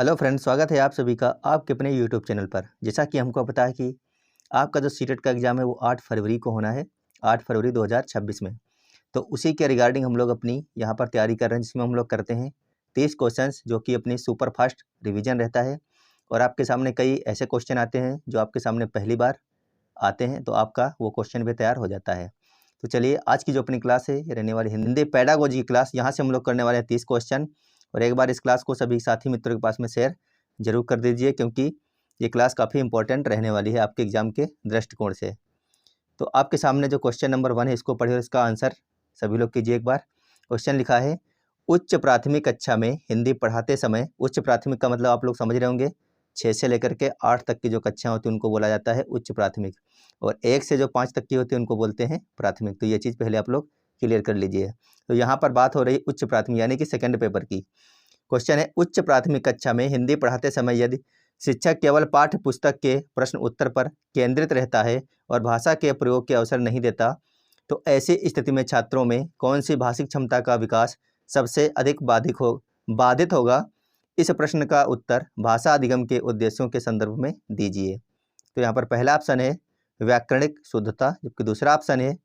Hello friends, स्वागत है आप सभी का आपके अपने यूट्यूब चैनल पर। जैसा कि हमको पता है कि आपका जो सीटेट का एग्ज़ाम है वो 8 फरवरी को होना है, 8 फरवरी 2026 में। तो उसी के रिगार्डिंग हम लोग अपनी यहाँ पर तैयारी कर रहे हैं, जिसमें हम लोग करते हैं 30 क्वेश्चंस, जो कि अपनी सुपर फास्ट रिवीजन रहता है। और आपके सामने कई ऐसे क्वेश्चन आते हैं जो आपके सामने पहली बार आते हैं, तो आपका वो क्वेश्चन भी तैयार हो जाता है। तो चलिए, आज की जो अपनी क्लास है ये रहने वाली हिंदी पेडागोजी की क्लास। यहाँ से हम लोग करने वाले हैं 30 क्वेश्चन। और एक बार इस क्लास को सभी साथी मित्रों के पास में शेयर जरूर कर दीजिए, क्योंकि ये क्लास काफ़ी इंपॉर्टेंट रहने वाली है आपके एग्जाम के दृष्टिकोण से। तो आपके सामने जो क्वेश्चन नंबर 1 है, इसको पढ़िए और इसका आंसर सभी लोग कीजिए एक बार। क्वेश्चन लिखा है, उच्च प्राथमिक कक्षा में हिंदी पढ़ाते समय, उच्च प्राथमिक का मतलब आप लोग समझ रहे होंगे, 6 से लेकर के 8 तक की जो कक्षाएं होती हैं उनको बोला जाता है उच्च प्राथमिक, और 1 से जो 5 तक की होती है उनको बोलते हैं प्राथमिक। तो ये चीज़ पहले आप लोग क्लियर कर लीजिए। तो यहाँ पर बात हो रही है उच्च प्राथमिक यानी कि सेकंड पेपर की। क्वेश्चन है, उच्च प्राथमिक कक्षा में हिंदी पढ़ाते समय यदि शिक्षक केवल पाठ्य पुस्तक के प्रश्न उत्तर पर केंद्रित रहता है और भाषा के प्रयोग के अवसर नहीं देता, तो ऐसी स्थिति में छात्रों में कौन सी भाषिक क्षमता का विकास सबसे अधिक बाधित होगा? इस प्रश्न का उत्तर भाषा अधिगम के उद्देश्यों के संदर्भ में दीजिए। तो यहाँ पर पहला ऑप्शन है व्याकरणिक शुद्धता, जबकि दूसरा ऑप्शन है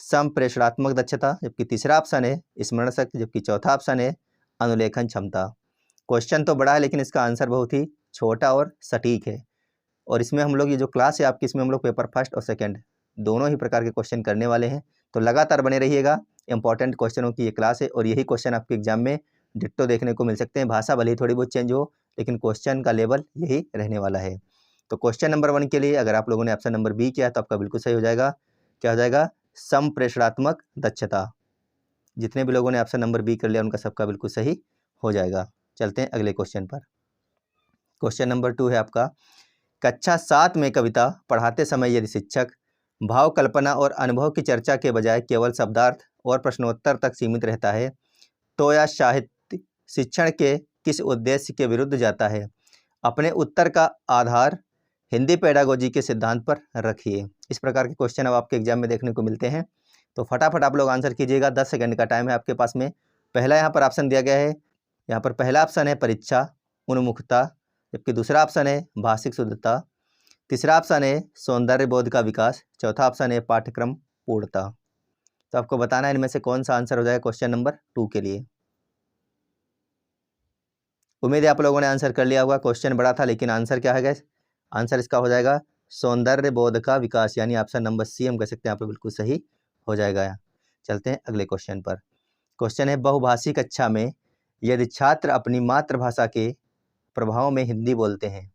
संप्रेषणात्मक दक्षता, जबकि तीसरा ऑप्शन है स्मरण शक्ति, जबकि चौथा ऑप्शन है अनुलेखन क्षमता। क्वेश्चन तो बड़ा है, लेकिन इसका आंसर बहुत ही छोटा और सटीक है। और इसमें हम लोग ये जो क्लास है आपकी, इसमें हम लोग पेपर फर्स्ट और सेकंड दोनों ही प्रकार के क्वेश्चन करने वाले हैं। तो लगातार बने रहिएगा, इंपॉर्टेंट क्वेश्चनों की ये क्लास है और यही क्वेश्चन आपके एग्जाम में डिट्टो देखने को मिल सकते हैं। भाषा भले ही थोड़ी बहुत चेंज हो, लेकिन क्वेश्चन का लेवल यही रहने वाला है। तो क्वेश्चन नंबर 1 के लिए अगर आप लोगों ने ऑप्शन नंबर बी किया तो आपका बिल्कुल सही हो जाएगा। क्या हो जाएगा? संप्रेषणात्मक दक्षता। जितने भी लोगों ने ऑप्शन नंबर बी कर लिया उनका सबका बिल्कुल सही हो जाएगा। चलते हैं अगले क्वेश्चन पर। क्वेश्चन नंबर 2 है आपका, कक्षा 7 में कविता पढ़ाते समय यदि शिक्षक भाव कल्पना और अनुभव की चर्चा के बजाय केवल शब्दार्थ और प्रश्नोत्तर तक सीमित रहता है, तो यह साहित्य शिक्षण के किस उद्देश्य के विरुद्ध जाता है? अपने उत्तर का आधार हिंदी पेडागोजी के सिद्धांत पर रखिए। इस प्रकार के क्वेश्चन अब आपके एग्जाम में देखने को मिलते हैं। तो फटाफट आप लोग आंसर कीजिएगा, 10 सेकंड का टाइम है आपके पास में। पहला यहाँ पर ऑप्शन दिया गया है, यहाँ पर पहला ऑप्शन है परीक्षा उन्मुखता, जबकि दूसरा ऑप्शन है भाषिक शुद्धता, तीसरा ऑप्शन है सौंदर्य बोध का विकास, चौथा ऑप्शन है पाठ्यक्रम पूर्णता। तो आपको बताना है इनमें से कौन सा आंसर हो जाएगा क्वेश्चन नंबर 2 के लिए। उम्मीद है आप लोगों ने आंसर कर लिया होगा। क्वेश्चन बड़ा था, लेकिन आंसर क्या है गैस? आंसर इसका हो जाएगा सौंदर्य बोध का विकास, यानी ऑप्शन नंबर सी हम कह सकते हैं, आप लोग बिल्कुल सही हो जाएगा। चलते हैं अगले क्वेश्चन पर। क्वेश्चन है, बहुभाषी कक्षा में यदि छात्र अपनी मातृभाषा के प्रभाव में हिंदी बोलते हैं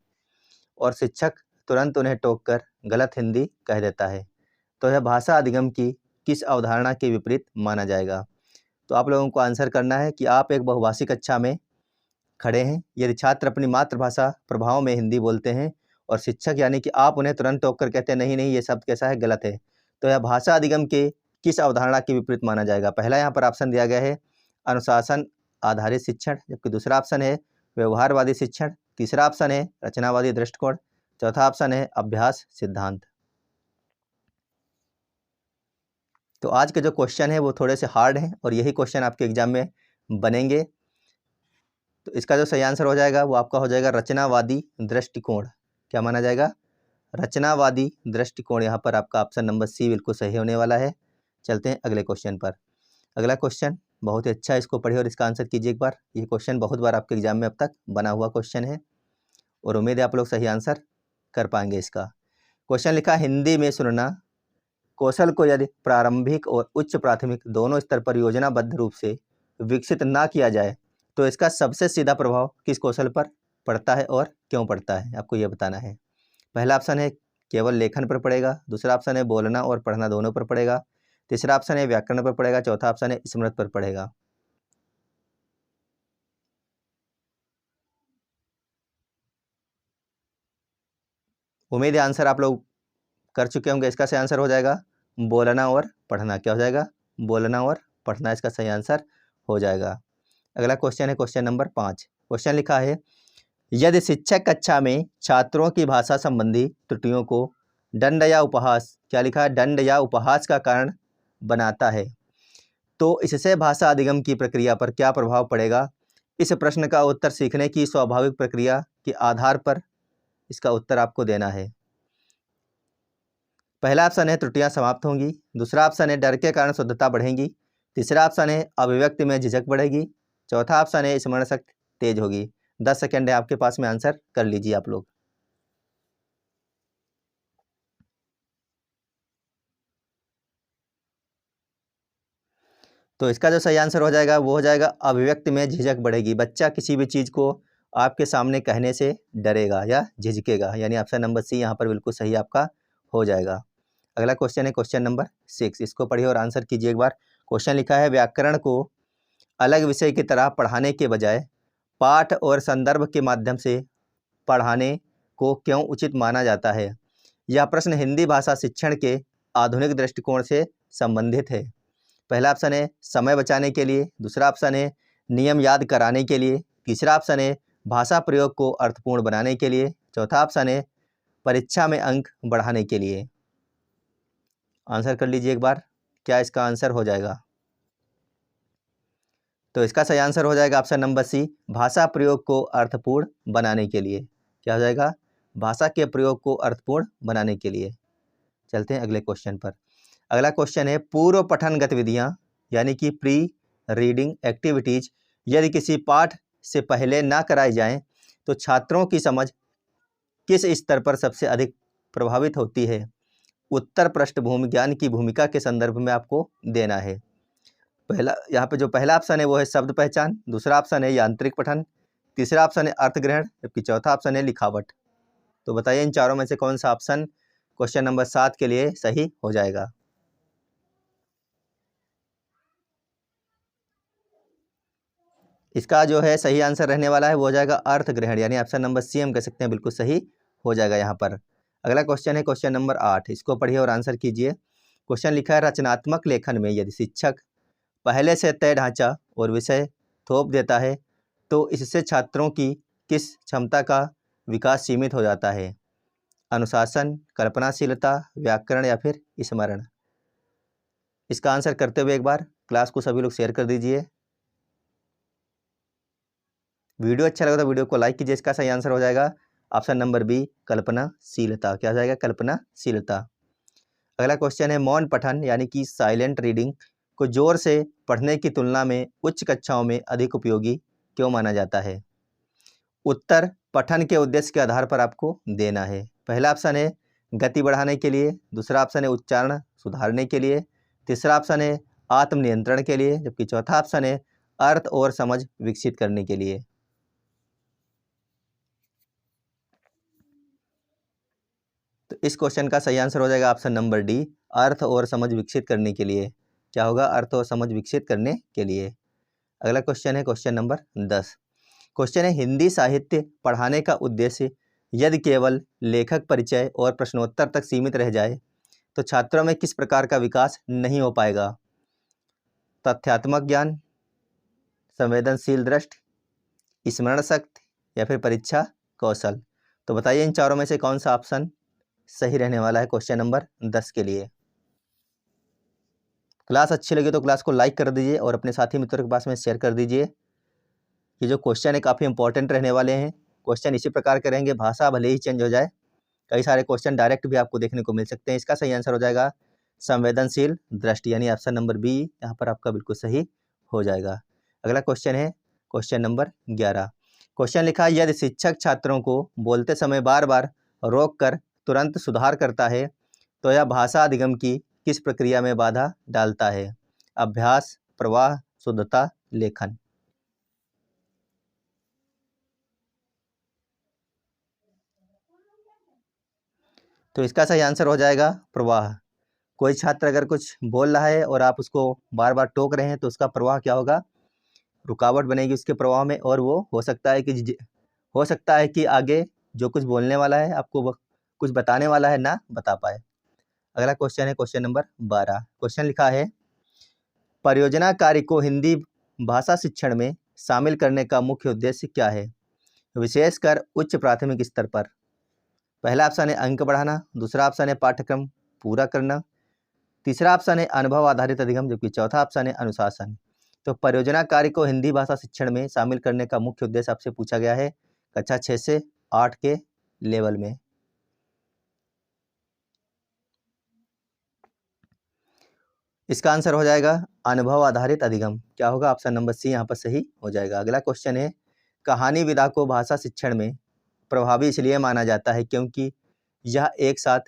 और शिक्षक तुरंत उन्हें टोककर गलत हिंदी कह देता है, तो यह भाषा अधिगम की किस अवधारणा के विपरीत माना जाएगा? तो आप लोगों को आंसर करना है कि आप एक बहुभाषी कक्षा में खड़े हैं, यदि छात्र अपनी मातृभाषा प्रभाव में हिंदी बोलते हैं और शिक्षक यानी कि आप उन्हें तुरंत टोककर कहते हैं नहीं नहीं ये शब्द कैसा है, गलत है, तो यह भाषा अधिगम के किस अवधारणा के विपरीत माना जाएगा? पहला यहाँ पर ऑप्शन दिया गया है अनुशासन आधारित शिक्षण, जबकि दूसरा ऑप्शन है व्यवहारवादी शिक्षण, तीसरा ऑप्शन है रचनावादी दृष्टिकोण, चौथा ऑप्शन है अभ्यास सिद्धांत। तो आज के जो क्वेश्चन है वो थोड़े से हार्ड हैं और यही क्वेश्चन आपके एग्जाम में बनेंगे। तो इसका जो सही आंसर हो जाएगा वो आपका हो जाएगा रचनावादी दृष्टिकोण। क्या माना जाएगा? रचनावादी दृष्टिकोण। यहाँ पर आपका ऑप्शन नंबर सी बिल्कुल सही होने वाला है। चलते हैं अगले क्वेश्चन पर। अगला क्वेश्चन बहुत ही अच्छा है, इसको पढ़िए और इसका आंसर कीजिए एक बार। ये क्वेश्चन बहुत बार आपके एग्जाम में अब तक बना हुआ क्वेश्चन है और उम्मीद है आप लोग सही आंसर कर पाएंगे इसका। क्वेश्चन लिखा, हिंदी में सुनना कौशल को यदि प्रारंभिक और उच्च प्राथमिक दोनों स्तर पर योजनाबद्ध रूप से विकसित ना किया जाए, तो इसका सबसे सीधा प्रभाव किस कौशल पर पड़ता है और क्यों पड़ता है? आपको यह बताना है। पहला ऑप्शन है केवल लेखन पर पड़ेगा, दूसरा ऑप्शन है बोलना और पढ़ना दोनों पर पड़ेगा, तीसरा ऑप्शन है व्याकरण पर पड़ेगा, चौथा ऑप्शन है स्मृति पर पड़ेगा। उम्मीद है आंसर आप लोग कर चुके होंगे। इसका सही आंसर हो जाएगा बोलना और पढ़ना। क्या हो जाएगा? बोलना और पढ़ना इसका सही आंसर हो जाएगा। अगला क्वेश्चन है क्वेश्चन नंबर 5। क्वेश्चन लिखा है, यदि शिक्षक कक्षा में छात्रों की भाषा संबंधी त्रुटियों को दंड या उपहास, क्या लिखा है? दंड या उपहास का कारण बनाता है, तो इससे भाषा अधिगम की प्रक्रिया पर क्या प्रभाव पड़ेगा? इस प्रश्न का उत्तर सीखने की स्वाभाविक प्रक्रिया के आधार पर इसका उत्तर आपको देना है। पहला ऑप्शन है त्रुटियां समाप्त होंगी, दूसरा ऑप्शन है डर के कारण शुद्धता बढ़ेगी, तीसरा ऑप्शन है अभिव्यक्ति में झिझक बढ़ेगी, चौथा ऑप्शन है स्मरण शक्ति तेज होगी। 10 सेकंड है आपके पास में, आंसर कर लीजिए आप लोग। तो इसका जो सही आंसर हो जाएगा वो हो जाएगा अभिव्यक्ति में झिझक बढ़ेगी। बच्चा किसी भी चीज़ को आपके सामने कहने से डरेगा या झिझकेगा, यानी ऑप्शन नंबर सी यहाँ पर बिल्कुल सही आपका हो जाएगा। अगला क्वेश्चन है क्वेश्चन नंबर 6, इसको पढ़िए और आंसर कीजिए एक बार। क्वेश्चन लिखा है व्याकरण को अलग विषय की तरह पढ़ाने के बजाय पाठ और संदर्भ के माध्यम से पढ़ाने को क्यों उचित माना जाता है? यह प्रश्न हिंदी भाषा शिक्षण के आधुनिक दृष्टिकोण से संबंधित है। पहला ऑप्शन है समय बचाने के लिए, दूसरा ऑप्शन है नियम याद कराने के लिए, तीसरा ऑप्शन है भाषा प्रयोग को अर्थपूर्ण बनाने के लिए, चौथा ऑप्शन है परीक्षा में अंक बढ़ाने के लिए। आंसर कर लीजिए एक बार, क्या इसका आंसर हो जाएगा? तो इसका सही आंसर हो जाएगा ऑप्शन नंबर सी, भाषा प्रयोग को अर्थपूर्ण बनाने के लिए। क्या हो जाएगा? भाषा के प्रयोग को अर्थपूर्ण बनाने के लिए। चलते हैं अगले क्वेश्चन पर। अगला क्वेश्चन है पूर्व पठन गतिविधियां यानी कि प्री रीडिंग एक्टिविटीज यदि किसी पाठ से पहले ना कराई जाएं तो छात्रों की समझ किस स्तर पर सबसे अधिक प्रभावित होती है? उत्तर पृष्ठभूमि ज्ञान की भूमिका के संदर्भ में आपको देना है। यहाँ पे जो पहला ऑप्शन है वो है शब्द पहचान, दूसरा ऑप्शन है यांत्रिक पठन, तीसरा ऑप्शन है अर्थ ग्रहण, जबकि चौथा ऑप्शन है लिखावट। तो बताइए इन चारों में से कौन सा ऑप्शन क्वेश्चन नंबर 7 के लिए सही हो जाएगा? इसका जो है सही आंसर रहने वाला है वो हो जाएगा अर्थ ग्रहण, यानी ऑप्शन नंबर सी हम कह सकते हैं बिल्कुल सही हो जाएगा यहाँ पर। अगला क्वेश्चन है क्वेश्चन नंबर 8, इसको पढ़िए और आंसर कीजिए। क्वेश्चन लिखा है रचनात्मक लेखन में यदि शिक्षक पहले से तय ढांचा और विषय थोप देता है तो इससे छात्रों की किस क्षमता का विकास सीमित हो जाता है? अनुशासन, कल्पनाशीलता, व्याकरण या फिर स्मरण? इसका आंसर करते हुए एक बार क्लास को सभी लोग शेयर कर दीजिए। वीडियो अच्छा लगा तो वीडियो को लाइक कीजिए। इसका सही आंसर हो जाएगा ऑप्शन नंबर बी, कल्पनाशीलता। क्या हो जाएगा? कल्पनाशीलता। अगला क्वेश्चन है मौन पठन यानी कि साइलेंट रीडिंग को जोर से पढ़ने की तुलना में उच्च कक्षाओं में अधिक उपयोगी क्यों माना जाता है? उत्तर पठन के उद्देश्य के आधार पर आपको देना है। पहला ऑप्शन है गति बढ़ाने के लिए, दूसरा ऑप्शन है उच्चारण सुधारने के लिए, तीसरा ऑप्शन है आत्मनियंत्रण के लिए, जबकि चौथा ऑप्शन है अर्थ और समझ विकसित करने के लिए। तो इस क्वेश्चन का सही आंसर हो जाएगा ऑप्शन नंबर डी, अर्थ और समझ विकसित करने के लिए। क्या होगा? अर्थ और समझ विकसित करने के लिए। अगला क्वेश्चन है क्वेश्चन नंबर 10। क्वेश्चन है हिंदी साहित्य पढ़ाने का उद्देश्य यदि केवल लेखक परिचय और प्रश्नोत्तर तक सीमित रह जाए तो छात्रों में किस प्रकार का विकास नहीं हो पाएगा? तथ्यात्मक ज्ञान, संवेदनशील दृष्टि, स्मरण शक्ति या फिर परीक्षा कौशल? तो बताइए इन चारों में से कौन सा ऑप्शन सही रहने वाला है क्वेश्चन नंबर 10 के लिए? क्लास अच्छी लगी तो क्लास को लाइक कर दीजिए और अपने साथी मित्रों के पास में शेयर कर दीजिए। ये जो क्वेश्चन है काफ़ी इंपॉर्टेंट रहने वाले हैं। क्वेश्चन इसी प्रकार के रहेंगे, भाषा भले ही चेंज हो जाए, कई सारे क्वेश्चन डायरेक्ट भी आपको देखने को मिल सकते हैं। इसका सही आंसर हो जाएगा संवेदनशील दृष्टि, यानी ऑप्शन नंबर बी यहाँ पर आपका बिल्कुल सही हो जाएगा। अगला क्वेश्चन है क्वेश्चन नंबर 11। क्वेश्चन लिखा है यदि शिक्षक छात्रों को बोलते समय बार बार रोक कर तुरंत सुधार करता है तो यह भाषा अधिगम की किस प्रक्रिया में बाधा डालता है? अभ्यास, प्रवाह, शुद्धता, लेखन? तो इसका सही आंसर हो जाएगा प्रवाह। कोई छात्र अगर कुछ बोल रहा है और आप उसको बार बार टोक रहे हैं तो उसका प्रवाह क्या होगा? रुकावट बनेगी उसके प्रवाह में, और वो हो सकता है कि आगे जो कुछ बोलने वाला है आपको कुछ बताने वाला है ना बता पाए। अगला क्वेश्चन है क्वेश्चन नंबर 12। क्वेश्चन लिखा है परियोजना कार्य को हिंदी भाषा शिक्षण में शामिल करने का मुख्य उद्देश्य क्या है, विशेषकर उच्च प्राथमिक स्तर पर? पहला ऑप्शन है अंक बढ़ाना, दूसरा ऑप्शन है पाठ्यक्रम पूरा करना, तीसरा ऑप्शन है अनुभव आधारित अधिगम, जबकि चौथा ऑप्शन है अनुशासन। तो परियोजना कार्य को हिंदी भाषा शिक्षण में शामिल करने का मुख्य उद्देश्य आपसे पूछा गया है कक्षा 6 से 8 के लेवल में। इसका आंसर हो जाएगा अनुभव आधारित अधिगम। क्या होगा? ऑप्शन नंबर सी यहाँ पर सही हो जाएगा। अगला क्वेश्चन है, कहानी विधा को भाषा शिक्षण में प्रभावी इसलिए माना जाता है क्योंकि यह एक साथ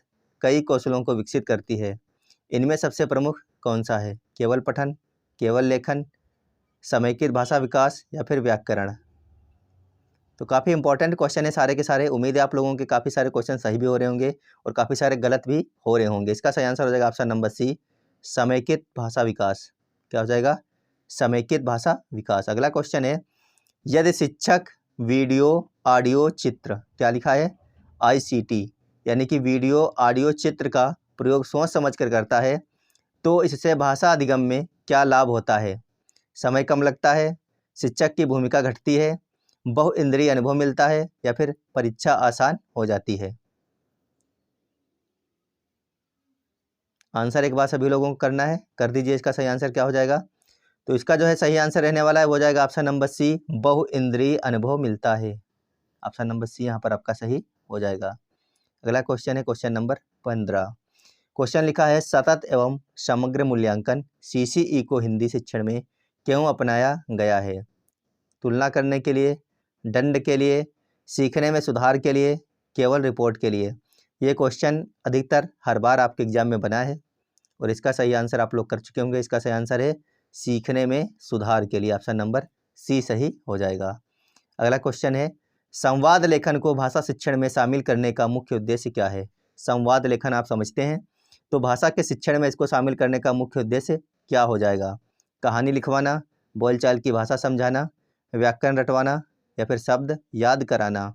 कई कौशलों को विकसित करती है। इनमें सबसे प्रमुख कौन सा है? केवल पठन, केवल लेखन, समेकित भाषा विकास या फिर व्याकरण? तो काफ़ी इंपॉर्टेंट क्वेश्चन है सारे के सारे। उम्मीद है आप लोगों के काफ़ी सारे क्वेश्चन सही भी हो रहे होंगे और काफ़ी सारे गलत भी हो रहे होंगे। इसका सही आंसर हो जाएगा ऑप्शन नंबर सी, समेकित भाषा विकास। क्या हो जाएगा? समेकित भाषा विकास। अगला क्वेश्चन है, यदि शिक्षक वीडियो ऑडियो चित्र, क्या लिखा है? ICT, यानी कि वीडियो ऑडियो चित्र का प्रयोग सोच समझ कर करता है तो इससे भाषा अधिगम में क्या लाभ होता है? समय कम लगता है, शिक्षक की भूमिका घटती है, बहुइंद्रिय अनुभव मिलता है या फिर परीक्षा आसान हो जाती है? आंसर एक बार सभी लोगों को करना है, कर दीजिए। इसका सही आंसर क्या हो जाएगा? तो इसका जो है सही आंसर रहने वाला है वो जाएगा ऑप्शन नंबर सी, बहुइंद्रिय अनुभव मिलता है। ऑप्शन नंबर सी यहाँ पर आपका सही हो जाएगा। अगला क्वेश्चन है क्वेश्चन नंबर 15। क्वेश्चन लिखा है, सतत एवं समग्र मूल्यांकन CCE को हिंदी शिक्षण में क्यों अपनाया गया है? तुलना करने के लिए, दंड के लिए, सीखने में सुधार के लिए, केवल रिपोर्ट के लिए? ये क्वेश्चन अधिकतर हर बार आपके एग्जाम में बना है और इसका सही आंसर आप लोग कर चुके होंगे। इसका सही आंसर है सीखने में सुधार के लिए। ऑप्शन नंबर सी सही हो जाएगा। अगला क्वेश्चन है, संवाद लेखन को भाषा शिक्षण में शामिल करने का मुख्य उद्देश्य क्या है? संवाद लेखन आप समझते हैं, तो भाषा के शिक्षण में इसको शामिल करने का मुख्य उद्देश्य क्या हो जाएगा? कहानी लिखवाना, बोलचाल की भाषा समझाना, व्याकरण रटवाना या फिर शब्द याद कराना?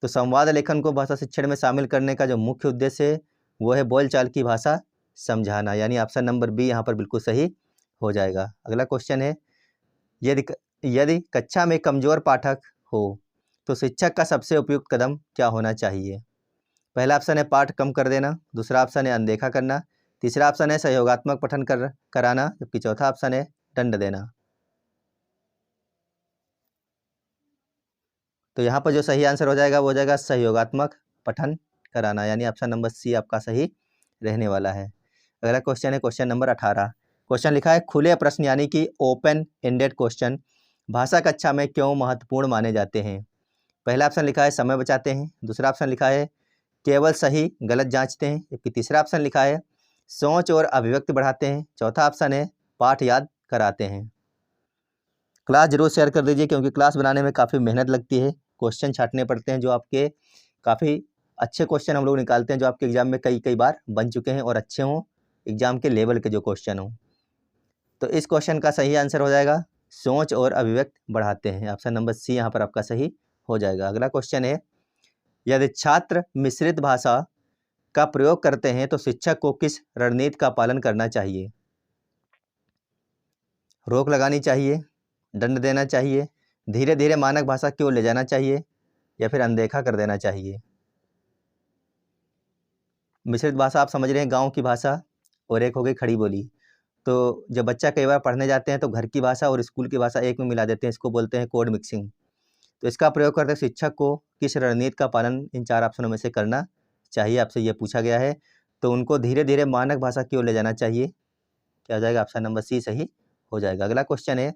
तो संवाद लेखन को भाषा शिक्षण में शामिल करने का जो मुख्य उद्देश्य है वो है बोलचाल की भाषा समझाना, यानी ऑप्शन नंबर बी यहाँ पर बिल्कुल सही हो जाएगा। अगला क्वेश्चन है, यदि कक्षा में कमजोर पाठक हो तो शिक्षक का सबसे उपयुक्त कदम क्या होना चाहिए? पहला ऑप्शन है पाठ कम कर देना, दूसरा ऑप्शन है अनदेखा करना, तीसरा ऑप्शन है सहयोगात्मक पठन कराना, जबकि चौथा ऑप्शन है दंड देना। तो यहाँ पर जो सही आंसर हो जाएगा वो हो जाएगा सहयोगात्मक पठन कराना, यानी ऑप्शन नंबर सी आपका सही रहने वाला है। अगला क्वेश्चन है क्वेश्चन नंबर 18। क्वेश्चन लिखा है, खुले प्रश्न यानी कि ओपन एंडेड क्वेश्चन भाषा कक्षा में क्यों महत्वपूर्ण माने जाते हैं? पहला ऑप्शन लिखा है समय बचाते हैं, दूसरा ऑप्शन लिखा है केवल सही गलत जांचते हैं, जबकि तीसरा ऑप्शन लिखा है सोच और अभिव्यक्ति बढ़ाते हैं, चौथा ऑप्शन है पाठ याद कराते हैं। क्लास जरूर शेयर कर दीजिए क्योंकि क्लास बनाने में काफ़ी मेहनत लगती है, क्वेश्चन छांटने पड़ते हैं जो आपके काफ़ी अच्छे क्वेश्चन हम लोग निकालते हैं जो आपके एग्जाम में कई बार बन चुके हैं और अच्छे हों, एग्जाम के लेवल के जो क्वेश्चन हों। तो इस क्वेश्चन का सही आंसर हो जाएगा सोच और अभिव्यक्ति बढ़ाते हैं। ऑप्शन नंबर सी यहाँ पर आपका सही हो जाएगा। अगला क्वेश्चन है, यदि छात्र मिश्रित भाषा का प्रयोग करते हैं तो शिक्षक को किस रणनीति का पालन करना चाहिए? रोक लगानी चाहिए, दंड देना चाहिए, धीरे धीरे मानक भाषा की ओर ले जाना चाहिए या फिर अनदेखा कर देना चाहिए? मिश्रित भाषा आप समझ रहे हैं, गांव की भाषा और एक हो गई खड़ी बोली। तो जब बच्चा कई बार पढ़ने जाते हैं तो घर की भाषा और स्कूल की भाषा एक में मिला देते हैं, इसको बोलते हैं कोड मिक्सिंग। तो इसका प्रयोग करते शिक्षक को किस रणनीति का पालन इन 4 ऑप्शनों में से करना चाहिए? आपसे ये पूछा गया है। तो उनको धीरे धीरे मानक भाषा की ओर ले जाना चाहिए। क्या हो जाएगा? ऑप्शन नंबर सी सही हो जाएगा। अगला क्वेश्चन है,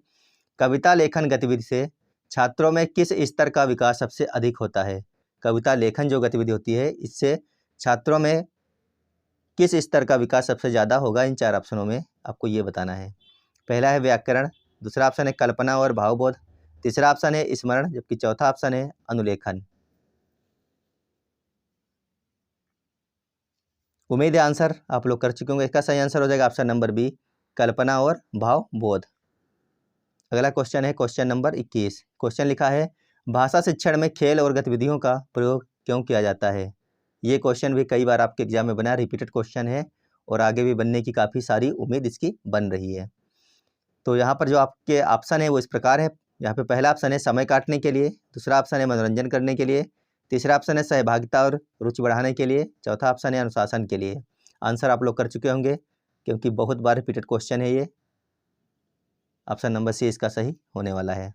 कविता लेखन गतिविधि से छात्रों में किस स्तर का विकास सबसे अधिक होता है? कविता लेखन जो गतिविधि होती है इससे छात्रों में किस स्तर का विकास सबसे ज़्यादा होगा? इन 4 ऑप्शनों में आपको ये बताना है। पहला है व्याकरण, दूसरा ऑप्शन है कल्पना और भावबोध, तीसरा ऑप्शन है स्मरण, जबकि चौथा ऑप्शन है अनुलेखन। उम्मीद है आंसर आप लोग कर चुके होंगे। इसका सही आंसर हो जाएगा ऑप्शन नंबर बी, कल्पना और भावबोध। अगला क्वेश्चन है क्वेश्चन नंबर 21। क्वेश्चन लिखा है, भाषा शिक्षण में खेल और गतिविधियों का प्रयोग क्यों किया जाता है? ये क्वेश्चन भी कई बार आपके एग्जाम में बना, रिपीटेड क्वेश्चन है और आगे भी बनने की काफ़ी सारी उम्मीद इसकी बन रही है। तो यहाँ पर जो आपके ऑप्शन है वो इस प्रकार है। यहाँ पे पहला ऑप्शन है समय काटने के लिए, दूसरा ऑप्शन है मनोरंजन करने के लिए, तीसरा ऑप्शन है सहभागिता और रुचि बढ़ाने के लिए, चौथा ऑप्शन है अनुशासन के लिए। आंसर आप लोग कर चुके होंगे क्योंकि बहुत बार रिपीटेड क्वेश्चन है ये। ऑप्शन नंबर सी इसका सही होने वाला है।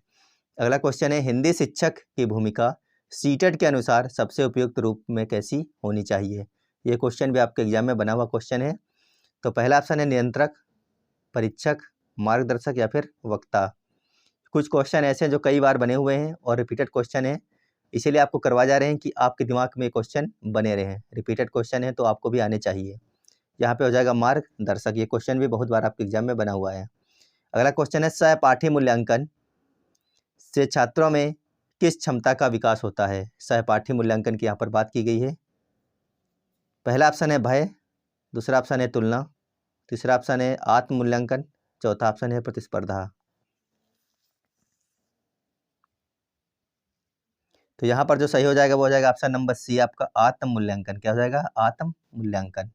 अगला क्वेश्चन है, हिंदी शिक्षक की भूमिका सीटेट के अनुसार सबसे उपयुक्त रूप में कैसी होनी चाहिए। ये क्वेश्चन भी आपके एग्जाम में बना हुआ क्वेश्चन है। तो पहला ऑप्शन है नियंत्रक, परीक्षक, मार्गदर्शक या फिर वक्ता। कुछ क्वेश्चन ऐसे हैं जो कई बार बने हुए हैं और रिपीटेड क्वेश्चन है, इसीलिए आपको करवा जा रहे हैं कि आपके दिमाग में क्वेश्चन बने रहे हैं। रिपीटेड क्वेश्चन है तो आपको भी आने चाहिए। यहाँ पे हो जाएगा मार्गदर्शक। ये क्वेश्चन भी बहुत बार आपके एग्जाम में बना हुआ है। अगला क्वेश्चन है, सहपाठी मूल्यांकन से छात्रों में किस क्षमता का विकास होता है। सहपाठी मूल्यांकन की यहाँ पर बात की गई है। पहला ऑप्शन है भय, दूसरा ऑप्शन है तुलना, तीसरा ऑप्शन है आत्म मूल्यांकन, चौथा ऑप्शन है प्रतिस्पर्धा। तो यहाँ पर जो सही हो जाएगा वो हो जाएगा ऑप्शन नंबर सी आपका आत्म मूल्यांकन। क्या हो जाएगा? आत्म मूल्यांकन।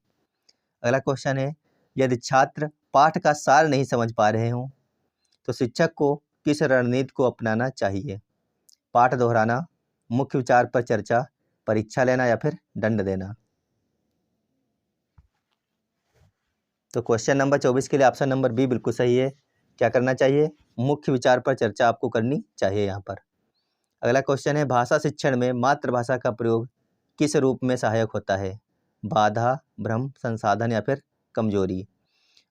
अगला क्वेश्चन है, यदि छात्र पाठ का सार नहीं समझ पा रहे हों तो शिक्षक को किस रणनीति को अपनाना चाहिए। पाठ दोहराना, मुख्य विचार पर चर्चा, परीक्षा लेना या फिर दंड देना। तो क्वेश्चन नंबर 24 के लिए ऑप्शन नंबर बी बिल्कुल सही है। क्या करना चाहिए? मुख्य विचार पर चर्चा आपको करनी चाहिए यहाँ पर। अगला क्वेश्चन है, भाषा शिक्षण में मातृभाषा का प्रयोग किस रूप में सहायक होता है। बाधा, भ्रम, संसाधन या फिर कमजोरी।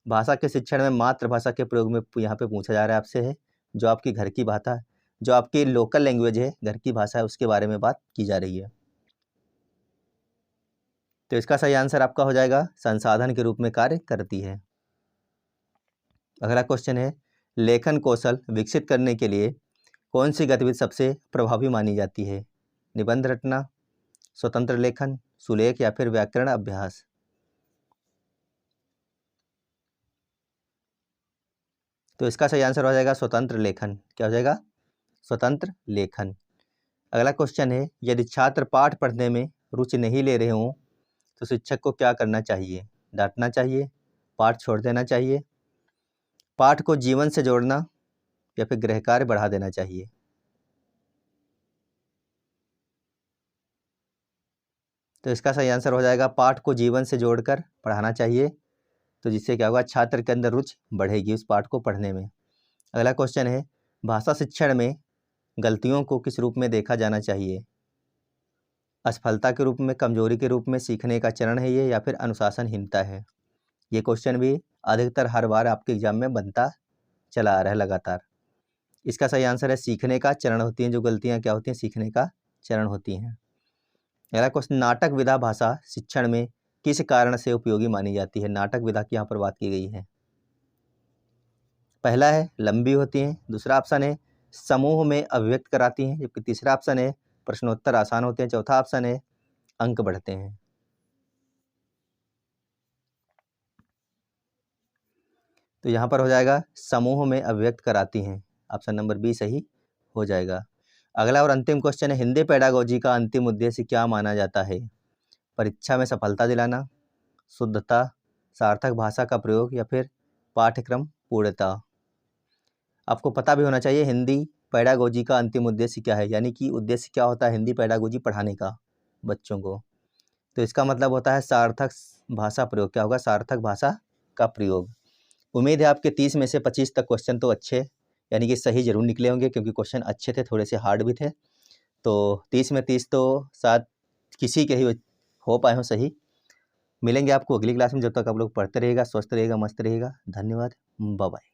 भाषा के शिक्षण में मातृभाषा के प्रयोग में यहाँ पे पूछा जा रहा है आपसे है, जो आपकी घर की भाषा, जो आपकी लोकल लैंग्वेज है, घर की भाषा है, उसके बारे में बात की जा रही है। तो इसका सही आंसर आपका हो जाएगा संसाधन के रूप में कार्य करती है। अगला क्वेश्चन है, लेखन कौशल विकसित करने के लिए कौन सी गतिविधि सबसे प्रभावी मानी जाती है। निबंध रचना, स्वतंत्र लेखन, सुलेख या फिर व्याकरण अभ्यास। तो इसका सही आंसर हो जाएगा स्वतंत्र लेखन। क्या हो जाएगा? स्वतंत्र लेखन। अगला क्वेश्चन है, यदि छात्र पाठ पढ़ने में रुचि नहीं ले रहे हों तो शिक्षक को क्या करना चाहिए। डांटना चाहिए, पाठ छोड़ देना चाहिए, पाठ को जीवन से जोड़ना या फिर गृह कार्य बढ़ा देना चाहिए। तो इसका सही आंसर हो जाएगा पाठ को जीवन से जोड़कर पढ़ाना चाहिए। तो जिससे क्या होगा, छात्र के अंदर रुचि बढ़ेगी उस पाठ को पढ़ने में। अगला क्वेश्चन है, भाषा शिक्षण में गलतियों को किस रूप में देखा जाना चाहिए। असफलता के रूप में, कमजोरी के रूप में, सीखने का चरण है ये या फिर अनुशासनहीनता है। ये क्वेश्चन भी अधिकतर हर बार आपके एग्जाम में बनता चला आ रहा है लगातार। इसका सही आंसर है सीखने का चरण होती हैं जो गलतियाँ, क्या होती हैं? सीखने का चरण होती हैं। अगला क्वेश्चन, नाटक विधा भाषा शिक्षण में किस कारण से उपयोगी मानी जाती है। नाटक विधा की यहाँ पर बात की गई है। पहला है लंबी होती हैं, दूसरा ऑप्शन है समूह में अभिव्यक्त कराती हैं, जबकि तीसरा ऑप्शन है प्रश्नोत्तर आसान होते हैं, चौथा ऑप्शन है अंक बढ़ते हैं। तो यहाँ पर हो जाएगा समूह में अभिव्यक्त कराती हैं। ऑप्शन नंबर बी सही हो जाएगा। अगला और अंतिम क्वेश्चन है, हिंदी पेडागोजी का अंतिम उद्देश्य क्या माना जाता है। परीक्षा में सफलता दिलाना, शुद्धता, सार्थक भाषा का प्रयोग या फिर पाठ्यक्रम पूर्णता। आपको पता भी होना चाहिए हिंदी पेडागोजी का अंतिम उद्देश्य क्या है, यानी कि उद्देश्य क्या होता है हिंदी पेडागोजी पढ़ाने का बच्चों को। तो इसका मतलब होता है सार्थक भाषा प्रयोग। क्या होगा? सार्थक भाषा का प्रयोग। उम्मीद है आपके 30 में से 25 तक क्वेश्चन तो अच्छे यानी कि सही जरूर निकले होंगे, क्योंकि क्वेश्चन अच्छे थे, थोड़े से हार्ड भी थे। तो 30 में 30 तो शायद किसी के ही हो पाए हो सही। मिलेंगे आपको अगली क्लास में। जब तक आप लोग पढ़ते रहिएगा, स्वस्थ रहिएगा, मस्त रहिएगा। धन्यवाद, बाय बाय।